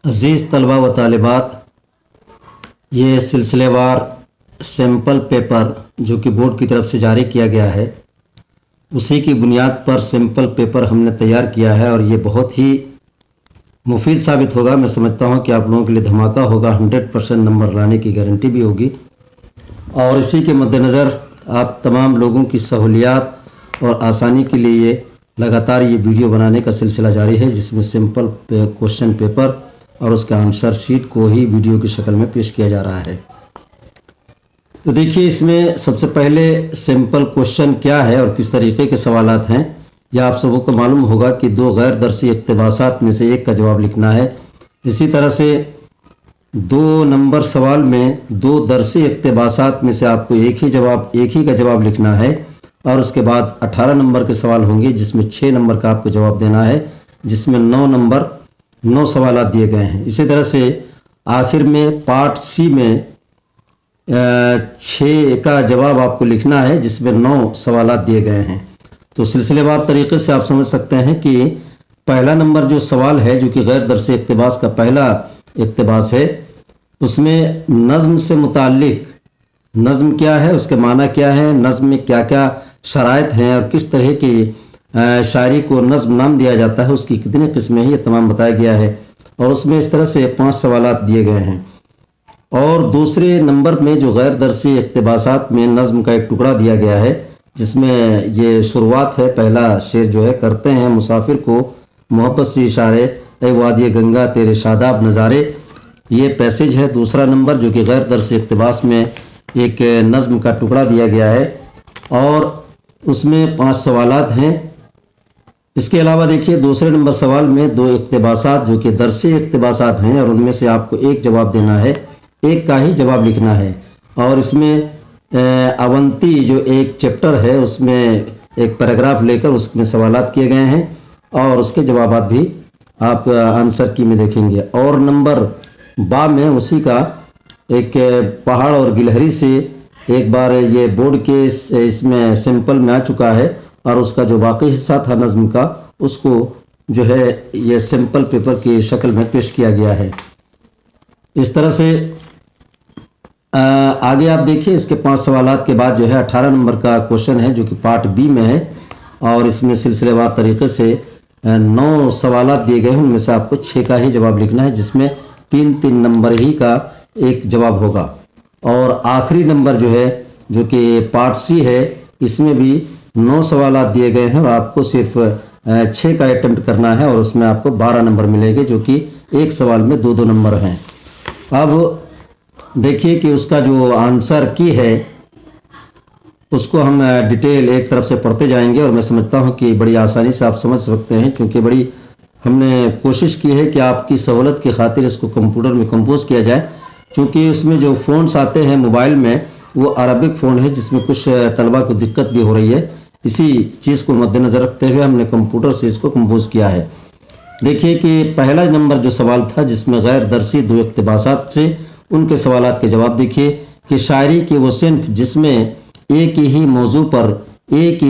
अज़ीज़ तलबा व तालिबात, ये सिलसिलेवार सैम्पल पेपर जो कि बोर्ड की तरफ से जारी किया गया है, उसी की बुनियाद पर सैम्पल पेपर हमने तैयार किया है और ये बहुत ही मुफीद साबित होगा। मैं समझता हूँ कि आप लोगों के लिए धमाका होगा, 100% नंबर लाने की गारंटी भी होगी। और इसी के मद्देनज़र आप तमाम लोगों की सहूलियात और आसानी के लिए लगातार ये वीडियो बनाने का सिलसिला जारी है, जिसमें सिंपल क्वेश्चन पेपर और उसका आंसर शीट को ही वीडियो की शक्ल में पेश किया जा रहा है। तो देखिए, इसमें सबसे पहले सिंपल क्वेश्चन क्या है और किस तरीके के सवालात हैं, यह आप सबों को मालूम होगा कि 2 गैर दरसी इक़्तिबासात में से एक का जवाब लिखना है। इसी तरह से 2 नंबर सवाल में 2 दरसी इक़्तिबासात में से आपको एक ही का जवाब लिखना है और उसके बाद 18 नंबर के सवाल होंगे, जिसमें 6 नंबर का आपको जवाब देना है, जिसमें 9 सवालात दिए गए हैं। इसी तरह से आखिर में पार्ट सी में 6 का जवाब आपको लिखना है, जिसमें 9 सवालात दिए गए हैं। तो सिलसिलेवार तरीके से आप समझ सकते हैं कि पहला नंबर जो सवाल है, जो कि गैर दरसी इक़्तिबास का पहला इक़्तिबास है, उसमें नज़्म से मुताल्लिक नज़्म क्या है, उसके माना क्या है, नज़्म में क्या क्या शराइत हैं और किस तरह की शायरी को नज़्म नाम दिया जाता है, उसकी कितनी किस्में हैं, ये तमाम बताया गया है। और उसमें इस तरह से 5 सवालात दिए गए हैं। और दूसरे नंबर में जो गैर दरसी इक़्तिबासात में नज़्म का एक टुकड़ा दिया गया है, जिसमें ये शुरुआत है, पहला शेर जो है, करते हैं मुसाफिर को मोहब्बत से इशारे, ए वादी गंगा तेरे शादाब नज़ारे, ये पैसेज है। दूसरा नंबर जो कि गैर दरसी इक़्तिबास में एक नज़्म का टुकड़ा दिया गया है और उसमें 5 सवालात हैं। इसके अलावा देखिए, दूसरे नंबर सवाल में 2 इक़्तिबासात जो कि दरसी इक़्तिबासात हैं और उनमें से आपको एक जवाब देना है, एक का ही जवाब लिखना है। और इसमें अवंती जो एक चैप्टर है, उसमें एक पैराग्राफ लेकर उसमें सवालात किए गए हैं और उसके जवाबात भी आप आंसर की में देखेंगे। और नंबर बा में उसी का एक पहाड़ और गिलहरी से एक बार ये बोर्ड के इसमें सिंपल में आ चुका है और उसका जो बाकी हिस्सा था नज़्म का, उसको जो है ये सिंपल पेपर की शक्ल में पेश किया गया है। इस तरह से आगे आप देखिए, इसके 5 सवालात के बाद जो है 18 नंबर का क्वेश्चन है, जो कि पार्ट बी में है और इसमें सिलसिलेवार तरीके से 9 सवालात दिए गए हैं। उनमें से आपको 6 का ही जवाब लिखना है, जिसमें 3 नंबर ही का एक जवाब होगा। और आखिरी नंबर जो है, जो कि पार्ट सी है, इसमें भी 9 सवालात दिए गए हैं और आपको सिर्फ 6 का अटेम्प्ट करना है और उसमें आपको 12 नंबर मिलेंगे, जो कि एक सवाल में 2 नंबर हैं। अब देखिए कि उसका जो आंसर की है, उसको हम डिटेल एक तरफ से पढ़ते जाएंगे और मैं समझता हूं कि बड़ी आसानी से आप समझ सकते हैं, क्योंकि बड़ी हमने कोशिश की है कि आपकी सहूलत की खातिर इसको कंप्यूटर में कंपोज किया जाए। चूँकि उसमें जो फ़ोन्स आते हैं मोबाइल में, वो अरबिक फ़ोन है, जिसमें कुछ तलबा को दिक्कत भी हो रही है। इसी चीज़ को मद्देनज़र रखते हुए हमने कंप्यूटर से इसको कंपोज किया है। देखिए कि पहला नंबर जो सवाल था, जिसमें गैर दरसी 2 इक़्तिबासात से उनके सवालात के जवाब देखिए कि शायरी की वो सिन्फ जिसमें एक ही मौजू पर एक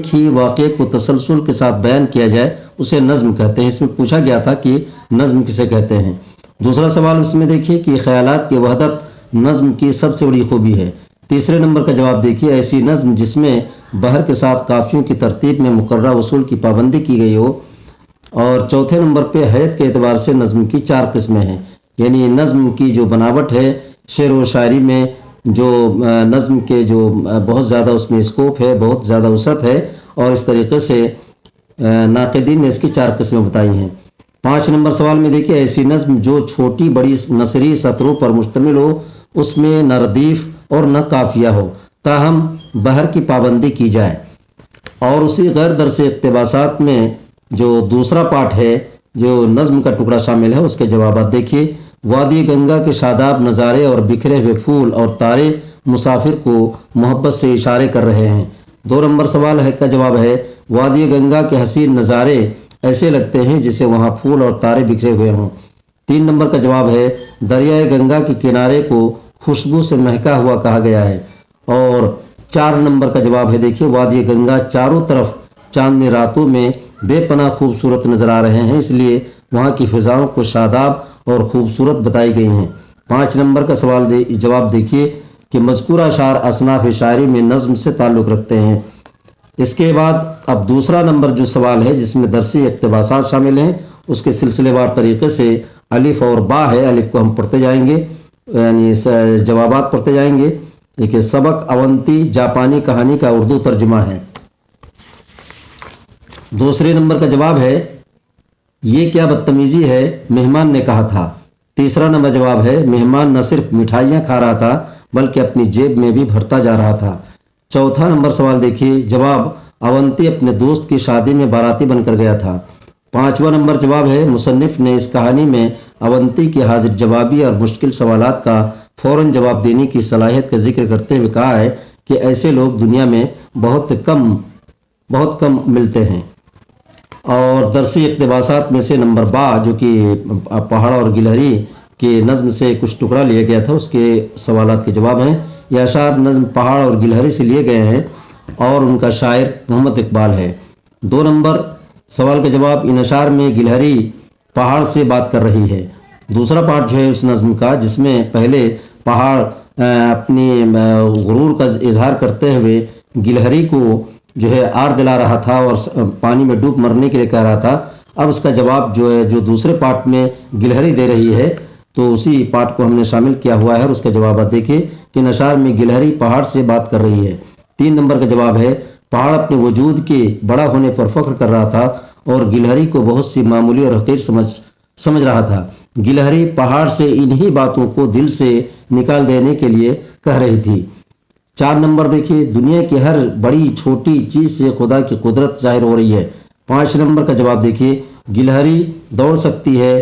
ही वाक़े को तसलसल के साथ बयान किया जाए, उसे नज़्म कहते हैं। इसमें पूछा गया था कि नज़्म किसे कहते हैं। दूसरा सवाल इसमें देखिए कि ख़यालात की वहदत नज़्म की सबसे बड़ी खूबी है। तीसरे नंबर का जवाब देखिए, ऐसी नज़्म जिसमें बहर के साथ काफ़ियों की तरतीब में मुकर्रर उसूल की पाबंदी की गई हो। और चौथे नंबर पे हैत के एतबार से नज़्म की 4 किस्में हैं, यानी नज़्म की जो बनावट है, शेर व शायरी में जो नज़्म के जो बहुत ज़्यादा उसमें स्कोप है, बहुत ज़्यादा वसअत है, और इस तरीके से नाक़िदीन ने इसकी 4 किस्में बताई हैं। 5 नंबर सवाल में देखिए, ऐसी नज़्म जो छोटी बड़ी नसरी सतरों पर मुश्तमिल हो, उसमें न रदीफ़ और न काफ़िया हो, ताहम बहर की पाबंदी की जाए। और उसी गैर दरसी इक़्तिबासात में जो दूसरा पार्ट है, जो नज़्म का टुकड़ा शामिल है, उसके जवाबात देखिए। वादी गंगा के शादाब नज़ारे और बिखरे हुए फूल और तारे मुसाफिर को मोहब्बत से इशारे कर रहे हैं। 2 नंबर सवाल है का जवाब है, वादी गंगा के हसीन नज़ारे ऐसे लगते हैं जैसे वहाँ फूल और तारे बिखरे हुए हों। 3 नंबर का जवाब है, दरियाए गंगा के किनारे को खुशबू से महका हुआ कहा गया है। और 4 नंबर का जवाब है, देखिए, वादी गंगा चारों तरफ चांदनी रातों में बेपनाह खूबसूरत नजर आ रहे हैं, इसलिए वहाँ की फिजाओं को शादाब और खूबसूरत बताई गई हैं। 5 नंबर का सवाल जवाब देखिए कि मज़कूरा अशार असनाफ शायरी में नज़्म से ताल्लुक़ रखते हैं। इसके बाद अब दूसरा नंबर जो सवाल है जिसमें दरसी इक़्तिबासात शामिल हैं, उसके सिलसिलेवार तरीके से अलिफ और बा है, अलिफ को हम पढ़ते जाएंगे, यानी जवाबात पढ़ते जाएंगे। देखिए, सबक अवंती जापानी कहानी का उर्दू तर्जुमा है। दूसरे नंबर का जवाब है ये क्या बदतमीजी है, मेहमान ने कहा था। तीसरा नंबर जवाब है मेहमान न सिर्फ मिठाइयाँ खा रहा था बल्कि अपनी जेब में भी भरता जा रहा था। चौथा नंबर सवाल देखिए, जवाब अवंती अपने दोस्त की शादी में बाराती बनकर गया था। 5वां नंबर जवाब है मुसन्निफ ने इस कहानी में अवंती की हाजिर जवाबी और मुश्किल सवालात का फौरन जवाब देने की सलाहियत का जिक्र करते हुए कहा है कि ऐसे लोग दुनिया में बहुत कम मिलते हैं। और दरसी इक़्तिबासात में से नंबर बा जो कि पहाड़ और गिलहरी के नज़्म से कुछ टुकड़ा लिया गया था, उसके सवालात के जवाब हैं। यह अशार नज़्म पहाड़ और गिलहरी से लिए गए हैं और उनका शायर मोहम्मद इकबाल है। 2 नंबर सवाल का जवाब, इन अशार में गिलहरी पहाड़ से बात कर रही है। दूसरा पार्ट जो है उस नज़्म का जिसमें पहले पहाड़ अपनी गुरूर का इजहार करते हुए गिलहरी को जो है आर दिला रहा था और पानी में डूब मरने के लिए कह रहा था। अब उसका जवाब जो है जो दूसरे पार्ट में गिलहरी दे रही है, तो उसी पार्ट को हमने शामिल किया हुआ है और उसका जवाब आप देखिए कि नशार में गिलहरी पहाड़ से बात कर रही है। 3 नंबर का जवाब है पहाड़ अपने वजूद के बड़ा होने पर फख्र कर रहा था और गिलहरी को बहुत सी मामूली और हकीर समझ रहा था। गिलहरी पहाड़ से इन्हीं बातों को दिल से निकाल देने के लिए कह रही थी। 4 नंबर देखिए, दुनिया की हर बड़ी छोटी चीज से खुदा की कुदरत जाहिर हो रही है। 5 नंबर का जवाब देखिए, गिलहरी दौड़ सकती है,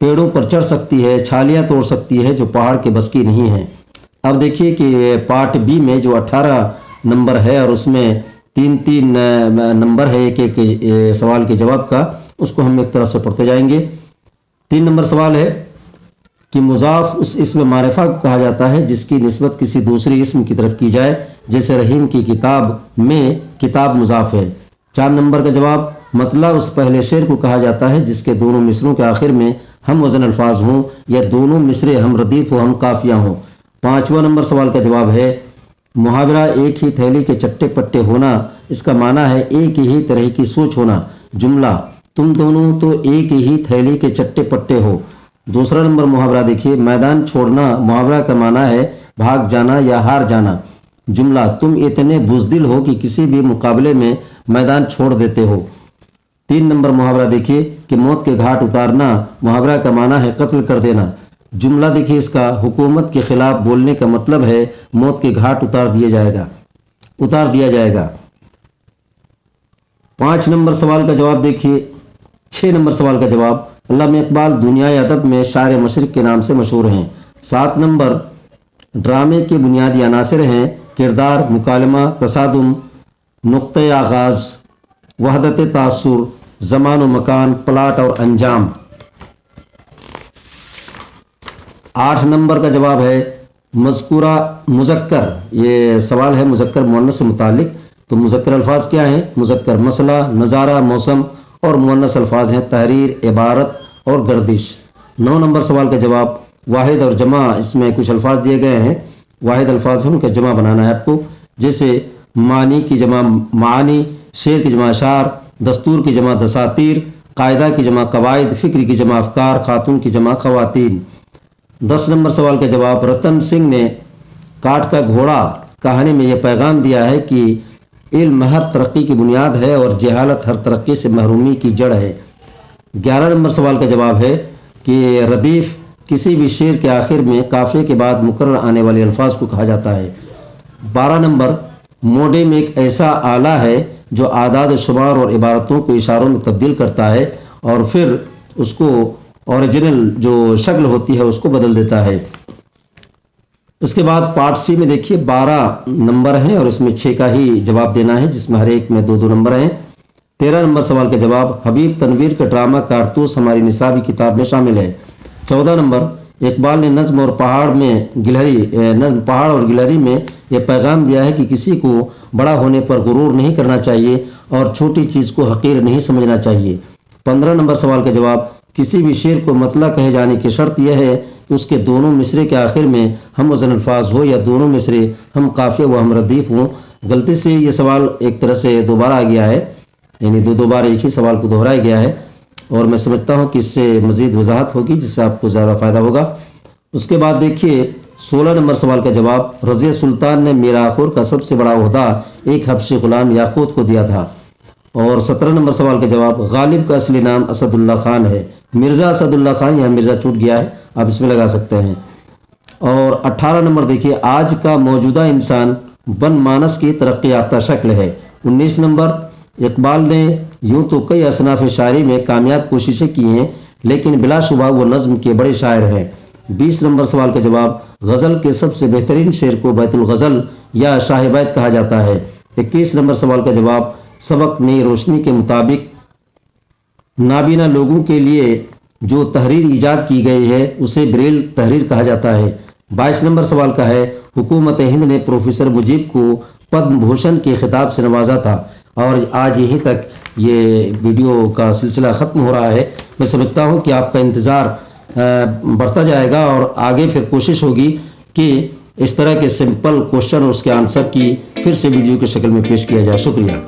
पेड़ों पर चढ़ सकती है, छालियां तोड़ सकती है जो पहाड़ के बस की नहीं है। अब देखिए कि पार्ट बी में जो 18 नंबर है और उसमें 3 नंबर है एक सवाल के जवाब का, उसको हम एक तरफ से पढ़ते जाएंगे। 3 नंबर सवाल है कि मुजाफ उस इस्म मारिफा को कहा जाता है जिसकी निस्बत किसी दूसरी इस्म की तरफ की जाए, जैसे रहीम की किताब में किताब मुजाफ है। 4 नंबर का जवाब, मतला उस पहले शेर को कहा जाता है जिसके दोनों मिसरों के आखिर में हम वजन अल्फाज हों या दोनों मिसरे हम रदीफ हो हम काफिया हों। 5वां नंबर सवाल का जवाब है मुहावरा एक ही थैली के चट्टे पट्टे होना, इसका माना है एक ही तरह की सोच होना। जुमला, तुम दोनों तो एक ही थैली के चट्टे पट्टे हो। दूसरा नंबर मुहावरा देखिए, मैदान छोड़ना मुहावरा का माना है भाग जाना या हार जाना। जुमला, तुम इतने बुज़दिल हो कि किसी भी मुकाबले में मैदान छोड़ देते हो। 3 नंबर मुहावरा देखिए कि मौत के घाट उतारना मुहावरा का माना है कत्ल कर देना। जुमला देखिए इसका, हुकूमत के खिलाफ बोलने का मतलब है मौत के घाट उतार दिया जाएगा। 5 नंबर सवाल का जवाब देखिए। 6 नंबर सवाल का जवाब, अल्लामा इकबाल दुनियाई अदब में शायर मशरिक के नाम से मशहूर हैं। 7 नंबर ड्रामे के बुनियादी अनासिर हैं किरदार, मुकालमा, तसादुम, नुक्ते आगाज, वहदत तासुर, ज़मान व मकान, प्लाट और अंजाम। 8 नंबर का जवाब है मज़कूरा मुज़क्कर, ये सवाल है मुज़क्कर मुअन्नस से मुतालिक। तो मुज़क्कर अल्फाज क्या हैं? मुज़क्कर मसला, नज़ारा, मौसम और मुअन्नस अल्फाज हैं तहरीर, इबारत और गर्दिश। 9 नंबर सवाल का जवाब वाहिद और जमा, इसमें कुछ अल्फाज दिए गए हैं, वाहिद अल्फाज हैं उनका जमा बनाना है आपको, जैसे मानी की जमा मानी, शेर की जमा अशार, दस्तूर की जमा दसातीर, कायदा की जमा कवायद, फ़िक्र की जमा अफकार, खातून की जमा खवातीन। 10 नंबर सवाल का जवाब रतन सिंह ने काट का घोड़ा कहानी में यह पैगाम दिया है कि इल्म हर तरक्की की बुनियाद है और जहालत हर तरक्की से महरूमी की जड़ है। 11 नंबर सवाल का जवाब है कि रदीफ किसी भी शेर के आखिर में काफिले के बाद मुकर्रर आने वाले अल्फाज को कहा जाता है। 12 नंबर मोडेम एक ऐसा आला है जो आदाद शुमार और इबारतों को इशारों में तब्दील करता है और फिर उसको ओरिजिनल जो शक्ल होती है उसको बदल देता है। उसके बाद पार्ट सी में देखिए 12 नंबर हैं और इसमें 6 का ही जवाब देना है, जिसमें हर एक में 2-2 नंबर हैं। 13 नंबर सवाल का जवाब हबीब तनवीर का ड्रामा कारतूस हमारी निसाबी किताब में शामिल है। 14 नंबर इकबाल ने नज्म और पहाड़ और गिलहरी में ये पैगाम दिया है कि किसी को बड़ा होने पर गुरूर नहीं करना चाहिए और छोटी चीज को हकीर नहीं समझना चाहिए। 15 नंबर सवाल का जवाब, किसी भी शेर को मतला कहे जाने की शर्त यह है कि उसके दोनों मिसरे के आखिर में हम वजन अल्फाज हो या दोनों मिसरे हम काफिया व हम रदीफ हो। गलती से ये सवाल एक तरह से दोबारा आ गया है, यानी दो बार एक ही सवाल को दोहराया गया है, और मैं समझता हूं कि इससे मजीद वजाहत होगी जिससे आपको ज़्यादा फायदा होगा। उसके बाद देखिए 16 नंबर सवाल का जवाब, रज़िया सुल्तान ने मीराखोर का सबसे बड़ा ओहदा एक हबशी गुलाम याकूत को दिया था। और 17 नंबर सवाल का जवाब, गालिब का असली नाम असदुल्ला खान है। मिर्ज़ा असदुल्ला खान, यहाँ मिर्ज़ा छूट गया है, आप इसमें लगा सकते हैं। और 18 नंबर देखिए, आज का मौजूदा इंसान बनमानस की तरक्की याफ्ता शक्ल है। 19 नंबर, इकबाल ने यूं तो कई असनाफ शायरी में कामयाब कोशिशें की हैं, लेकिन बिलाशुबा वो नज्म के बड़े शायर हैं। 20 नंबर सवाल का जवाब, गज़ल के सबसे बेहतरीन शेर को बैतुल गज़ल या शाह बैत कहा जाता है। 21 नंबर सवाल का जवाब, सबक में रोशनी के मुताबिक नाबीना लोगों के लिए जो तहरीर ईजाद की गई है उसे ब्रेल तहरीर कहा जाता है। 22 नंबर सवाल का है, हुकूमत हिंद ने प्रोफेसर मुजीब को पद्म भूषण के खिताब से नवाजा था। और आज यहीं तक ये वीडियो का सिलसिला ख़त्म हो रहा है। मैं समझता हूँ कि आपका इंतज़ार बढ़ता जाएगा और आगे फिर कोशिश होगी कि इस तरह के सिंपल क्वेश्चन और उसके आंसर की फिर से वीडियो की शक्ल में पेश किया जाए। शुक्रिया।